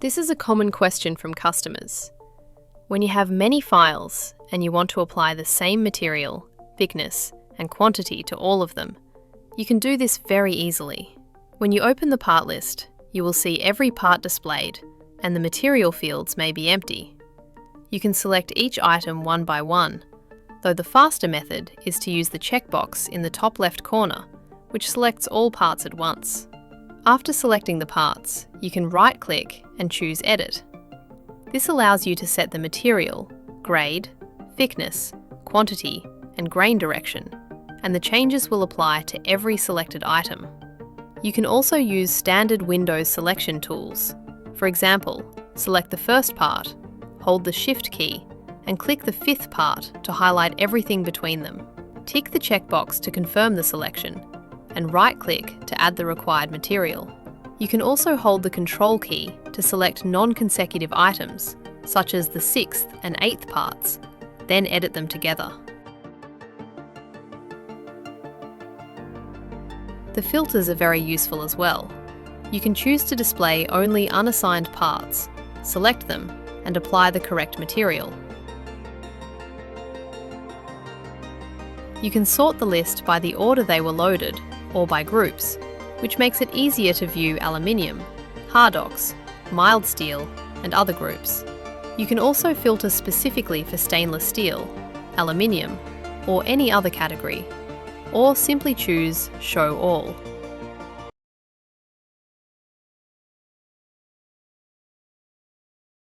This is a common question from customers. When you have many files and you want to apply the same material, thickness, and quantity to all of them, you can do this very easily. When you open the part list, you will see every part displayed, and the material fields may be empty. You can select each item one by one, though the faster method is to use the checkbox in the top left corner, which selects all parts at once. After selecting the parts, you can right-click and choose Edit. This allows you to set the material, grade, thickness, quantity, and grain direction, and the changes will apply to every selected item. You can also use standard Windows selection tools. For example, select the first part, hold the Shift key, and click the fifth part to highlight everything between them. Tick the checkbox to confirm the selection, and right-click to add the required material. You can also hold the Control key to select non-consecutive items, such as the 6th and 8th parts, then edit them together. The filters are very useful as well. You can choose to display only unassigned parts, select them, and apply the correct material. You can sort the list by the order they were loaded, or by groups, which makes it easier to view aluminium, Hardox, mild steel, and other groups. You can also filter specifically for stainless steel, aluminium, or any other category, or simply choose Show All.